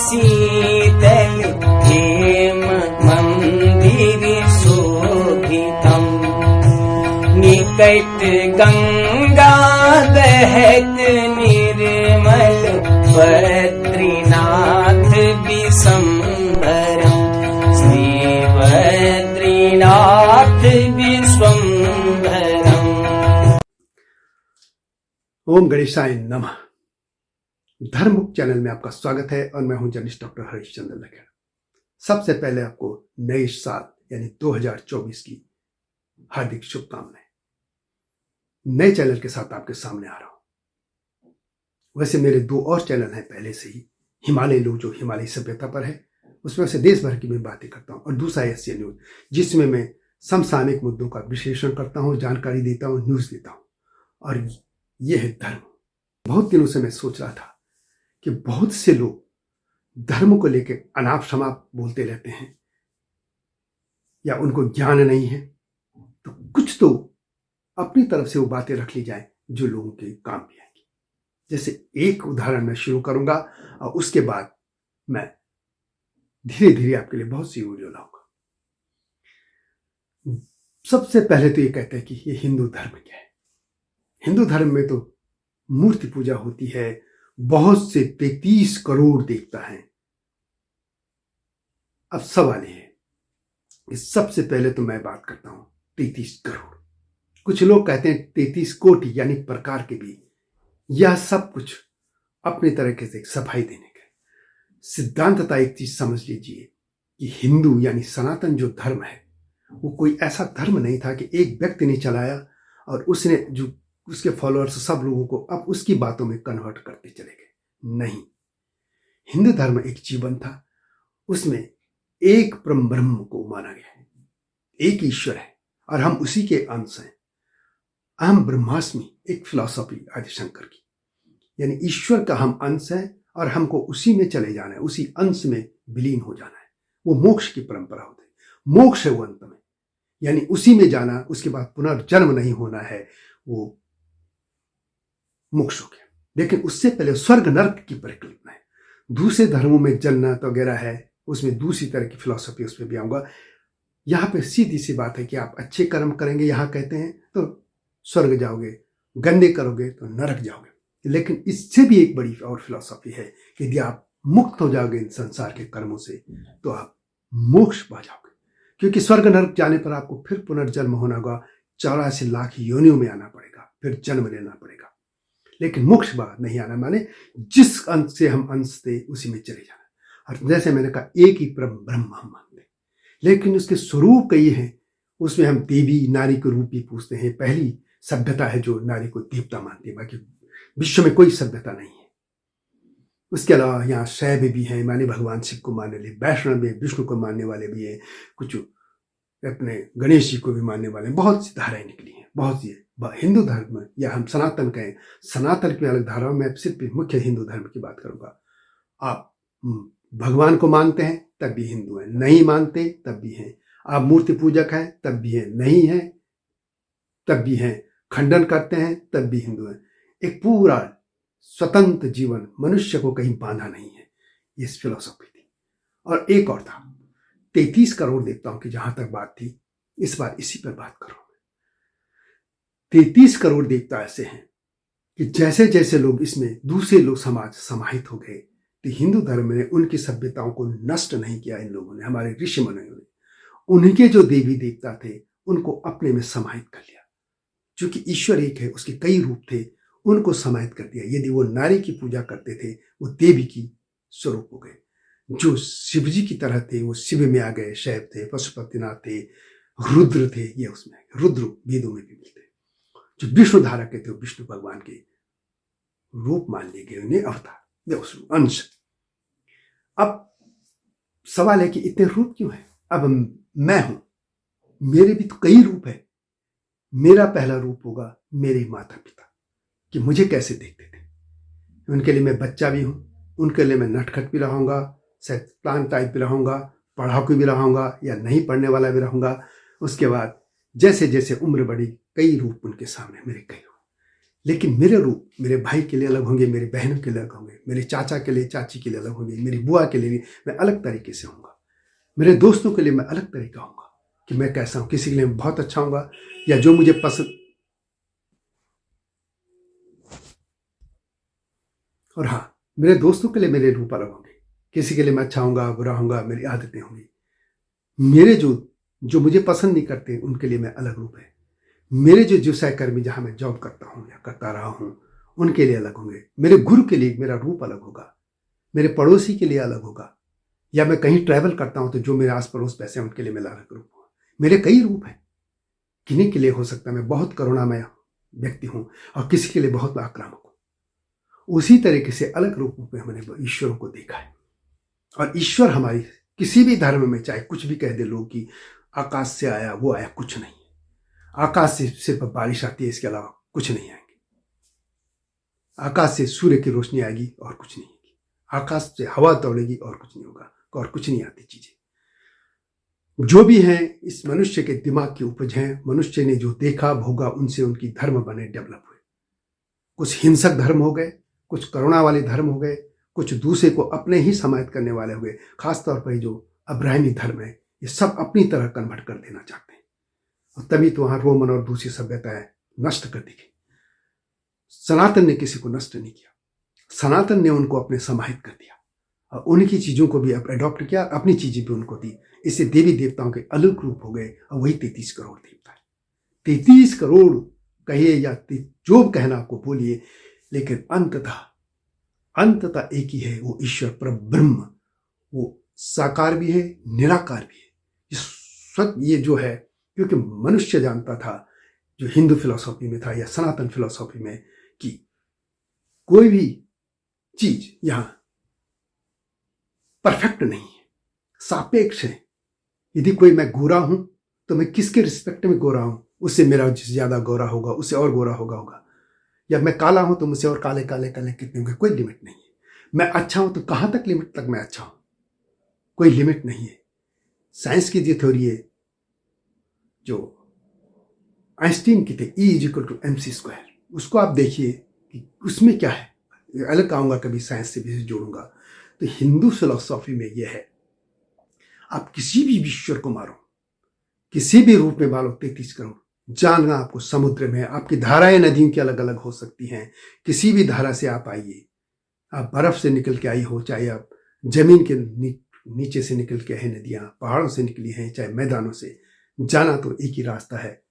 शीतल हेम मंदिर शोभितम् निकट गंगा बहत निर्मल बद्रीनाथ विश्वम्भरम् श्री बद्रीनाथ विश्वम्भरम्। ओम गणेशाय नमः। धर्ममुक्त चैनल में आपका स्वागत है और मैं हूं जर्नलिस्ट डॉक्टर हरीशचंद्र लखेड़ा। सबसे पहले आपको नए साल यानी 2024 की हार्दिक शुभकामनाएं। नए चैनल के साथ आपके सामने आ रहा हूं। वैसे मेरे 2 और चैनल हैं पहले से ही, हिमालय लोग जो हिमालय सभ्यता पर है, उसमें से देश भर की मैं बातें करता हूं, और दूसरा एशिया न्यूज जिसमें मैं समसामयिक मुद्दों का विश्लेषण करता हूं, जानकारी देता हूं, न्यूज देता हूं। और यह है धर्म। बहुत दिनों से मैं सोच रहा था कि बहुत से लोग धर्म को लेकर अनाप शनाप बोलते रहते हैं या उनको ज्ञान नहीं है, तो कुछ तो अपनी तरफ से वो बातें रख ली जाए जो लोगों के काम भी आएगी। जैसे एक उदाहरण मैं शुरू करूंगा और उसके बाद मैं धीरे धीरे आपके लिए बहुत सी वीडियो लाऊंगा। सबसे पहले तो ये कहते हैं कि ये हिंदू धर्म क्या है। हिंदू धर्म में तो मूर्ति पूजा होती है, बहुत से 33 करोड़ देवता हैं। अब सवाल ये है कि सबसे पहले तो मैं बात करता हूं 33 करोड़। कुछ लोग कहते हैं 33 कोटि यानी प्रकार के भी। यह सब कुछ अपने तरीके से सफाई देने का सिद्धांतता। एक चीज समझ लीजिए कि हिंदू यानी सनातन जो धर्म है वो कोई ऐसा धर्म नहीं था कि एक व्यक्ति ने चलाया और उसने जो उसके फॉलोअर्स सब लोगों को अब उसकी बातों में कन्वर्ट करते चले गए। नहीं, हिंदू धर्म एक जीवन था, उसमें एक परम ब्रह्म को माना गया है, एक ईश्वर है और हम उसी के अंश हैं। अहम ब्रह्मास्मि एक फिलॉसफी आदिशंकर की, यानी ईश्वर का हम अंश है और हमको उसी में चले जाना है, उसी अंश में विलीन हो जाना है। वो मोक्ष की परंपरा होती है। मोक्ष है वो अंत में, यानी उसी में जाना, उसके बाद पुनर्जन्म नहीं होना है, वो मोक्ष हो गया। लेकिन उससे पहले स्वर्ग नरक की परिकल्पना है। दूसरे धर्मों में जन्नत वगैरह है, उसमें दूसरी तरह की फिलॉसफी, उसमें भी आऊंगा। यहाँ पे सीधी सी बात है कि आप अच्छे कर्म करेंगे, यहाँ कहते हैं तो स्वर्ग जाओगे, गंदे करोगे तो नरक जाओगे। लेकिन इससे भी एक बड़ी और फिलॉसफी है कि यदि आप मुक्त हो जाओगे इन संसार के कर्मों से तो आप मोक्ष पा जाओगे। क्योंकि स्वर्ग नरक जाने पर आपको फिर पुनर्जन्म होना होगा, 84 लाख योनियों में आना पड़ेगा, फिर जन्म लेना पड़ेगा। लेकिन मोक्ष बाद नहीं आना, माने जिस अंश से हम अंश थे उसी में चले जाना। और जैसे मैंने कहा, एक ही परम ब्रह्म हम मानते, लेकिन उसके स्वरूप कई हैं। उसमें हम देवी नारी के रूप भी पूछते हैं। पहली सभ्यता है जो नारी को देवता मानती है, बाकी विश्व में कोई सभ्यता नहीं है। उसके अलावा यहाँ शैव भी हैं, माने भगवान शिव को मानने वाले, वैष्णव में विष्णु को मानने वाले भी हैं, कुछ अपने गणेश जी को भी मानने वाले, बहुत सी धाराएं निकली हैं, बहुत सी। हिंदू धर्म या हम सनातन कहें, सनातन की अलग धारा में सिर्फ मुख्य हिंदू धर्म की बात करूंगा। आप भगवान को मानते हैं तब भी हिंदू हैं, नहीं मानते तब भी हैं। आप मूर्ति पूजक हैं तब भी हैं, नहीं हैं तब भी हैं, खंडन करते हैं तब भी हिंदू हैं। एक पूरा स्वतंत्र जीवन, मनुष्य को कहीं बांधा नहीं है, इस फिलॉसफी थी। और एक और था 33 करोड़ देवताओं की जहां तक बात थी, इस बार इसी पर बात करूं। 33 करोड़ देवता ऐसे हैं कि जैसे जैसे लोग इसमें दूसरे लोग समाज समाहित हो गए, तो हिंदू धर्म ने उनकी सभ्यताओं को नष्ट नहीं किया। इन लोगों ने, हमारे ऋषि मुनियों ने, उनके जो देवी देवता थे उनको अपने में समाहित कर लिया। चूंकि ईश्वर एक है, उसके कई रूप थे, उनको समाहित कर दिया। यदि वो नारी की पूजा करते थे वो देवी की स्वरूप हो गए। जो शिव जी की तरह थे वो शिव में आ गए, शैव थे, पशुपतिनाथ थे, रुद्र थे, ये उसमें रुद्र वेदों में भी मिलते। जो विष्णु धारा के थे विष्णु भगवान के रूप मान लिए गए, उन्हें अवतार, उस अंश। अब सवाल है कि इतने रूप क्यों है? अब मैं हूं, मेरे भी तो कई रूप है। मेरा पहला रूप होगा मेरे माता पिता, कि मुझे कैसे देखते थे। उनके लिए मैं बच्चा भी हूं, उनके लिए मैं नटखट भी रहूंगा, शैतान टाइप भी रहूंगा, पढ़ाकू भी रहूंगा या नहीं पढ़ने वाला भी रहूंगा। उसके बाद जैसे जैसे उम्र बढ़ी, कई रूप उनके सामने मेरे कई रूप। लेकिन मेरे रूप मेरे भाई के लिए अलग होंगे, मेरी बहनों के लिए अलग होंगे, मेरे चाचा के लिए, चाची के लिए अलग होंगे, मेरी बुआ के लिए भी मैं अलग तरीके से होऊंगा, मेरे दोस्तों के लिए मैं अलग तरीका होऊंगा कि मैं कैसा हूं। किसी के लिए मैं बहुत अच्छा होऊंगा, या जो मुझे पसंद, और हाँ, मेरे दोस्तों के लिए मेरे रूप अलग होंगे। किसी के लिए मैं अच्छा होऊंगा, बुरा होऊंगा, मेरी आदतें होंगी। मेरे जो मुझे पसंद नहीं करते उनके लिए मैं अलग रूप है। मेरे जो सहकर्मी जहां मैं जॉब करता हूं या करता रहा हूं उनके लिए अलग होंगे। मेरे गुरु के लिए मेरा रूप अलग होगा, मेरे पड़ोसी के लिए अलग होगा, या मैं कहीं ट्रैवल करता हूं तो जो मेरे आस पड़ोस पैसे हैं उनके लिए मेरा अलग रूप होगा। मेरे कई रूप हैं। किन्हीं के लिए हो सकता है मैं बहुत करुणामय व्यक्ति हूं और किसी के लिए बहुत आक्रामक हूं। उसी तरीके से अलग रूपों में हमने ईश्वरों को देखा है। और ईश्वर हमारी किसी भी धर्म में चाहे कुछ भी कह दे लोग कि आकाश से आया, वो आया, कुछ नहीं है। आकाश से सिर्फ बारिश आती है, इसके अलावा कुछ नहीं आएंगे। आकाश से सूर्य की रोशनी आएगी और कुछ नहीं आएगी। आकाश से हवा दौड़ेगी और कुछ नहीं होगा, और कुछ नहीं आती चीजें। जो भी हैं इस मनुष्य के दिमाग की उपज हैं। मनुष्य ने जो देखा भोगा उनसे उनकी धर्म बने, डेवलप हुए। कुछ हिंसक धर्म हो गए, कुछ करुणा वाले धर्म हो गए, कुछ दूसरे को अपने ही समाहित करने वाले हुए। खासतौर पर जो अब्राहमी धर्म है ये सब अपनी तरह कन्वर्ट कर देना चाहते हैं, और तभी तो वहां रोमन और दूसरी सभ्यताएं नष्ट कर दी गई। सनातन ने किसी को नष्ट नहीं किया, सनातन ने उनको अपने समाहित कर दिया और उनकी चीजों को भी अडॉप्ट किया, अपनी चीजें भी उनको दी। इससे देवी देवताओं के अलग रूप हो गए और वही 33 करोड़ देवता है। 33 करोड़ कहिए या जो कहना आपको बोलिए, लेकिन अंततः एक ही है, वो ईश्वर पर ब्रह्म। वो साकार भी है, निराकार भी है। ये जो है, क्योंकि मनुष्य जानता था जो हिंदू फिलॉसफी में था या सनातन फिलॉसफी में कि कोई भी चीज यहां परफेक्ट नहीं है, सापेक्ष है। यदि कोई मैं गोरा हूं तो मैं किसके रिस्पेक्ट में गोरा हूं, उससे मेरा ज्यादा गोरा होगा, उससे और गोरा होगा। या मैं काला हूं तो मुझसे और काले कितने होंगे, कोई लिमिट नहीं है। मैं अच्छा हूं तो कहां तक लिमिट तक मैं अच्छा हूं, कोई लिमिट नहीं है। साइंस की जो थ्योरी है जो आइंस्टीन की थे, E=mc², उसको आप देखिए कि उसमें क्या है। अलग आऊंगा कभी, साइंस से भी जोड़ूंगा। तो हिंदू फिलॉसफी में यह है, आप किसी भी ईश्वर को मारो, किसी भी रूप में मारो, 33 करोड़ जानना आपको समुद्र में। आपकी धाराएं नदियों की अलग अलग हो सकती हैं। किसी भी धारा से आप आइए, आप बर्फ से निकल के आई हो, चाहे आप जमीन के नीचे से निकल के है, नदियां पहाड़ों से निकली हैं, चाहे मैदानों से, जाना तो एक ही रास्ता है,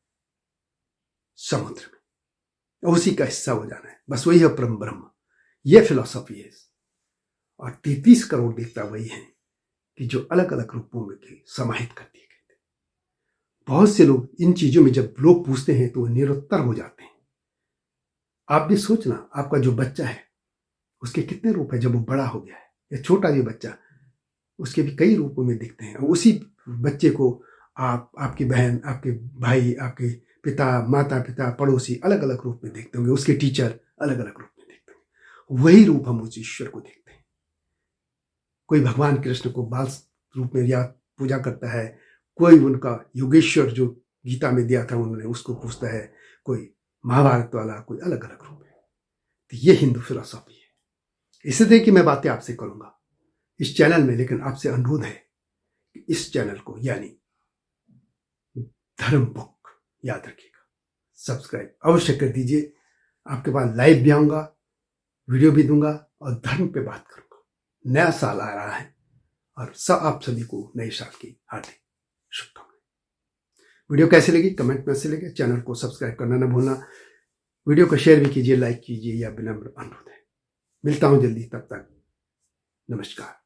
समुद्र में। उसी का हिस्सा हो जाना है, बस वही है परम ब्रह्म। यह फिलॉसफी है। और 33 करोड़ देवता वही हैं कि जो अलग अलग रूपों में समाहित कर दिए गए थे। बहुत से लोग इन चीजों में जब लोग पूछते हैं तो वो निरुत्तर हो जाते हैं। आप भी सोचना, आपका जो बच्चा है उसके कितने रूप है जब वो बड़ा हो गया है, या छोटा भी बच्चा, उसके भी कई रूपों में दिखते हैं। उसी बच्चे को आप, आपकी बहन, आपके भाई, आपके पिता, माता पिता, पड़ोसी अलग अलग रूप में देखते होंगे, उसके टीचर अलग अलग रूप में देखते होंगे। वही रूप हम उस ईश्वर को देखते हैं। कोई भगवान कृष्ण को बाल रूप में या पूजा करता है, कोई उनका योगेश्वर जो गीता में दिया था उन्होंने उसको पूछता है, कोई महाभारत वाला, कोई अलग अलग रूप है। तो ये हिंदू फिलॉसफी है। इसलिए कि मैं बातें आपसे करूंगा इस चैनल में, लेकिन आपसे अनुरोध है कि इस चैनल को यानी धर्म बुक याद रखिएगा, सब्सक्राइब अवश्य कर दीजिए। आपके पास लाइव भी आऊंगा, वीडियो भी दूंगा और धर्म पे बात करूंगा। नया साल आ रहा है और आप सभी को नए साल की हार्दिक शुभकामनाएं। वीडियो कैसे लगी कमेंट में से लगे, चैनल को सब्सक्राइब करना न भूलना, वीडियो को शेयर भी कीजिए, लाइक कीजिए, या विनम्र अनुरोध है। मिलता हूं जल्दी, तब तक नमस्कार।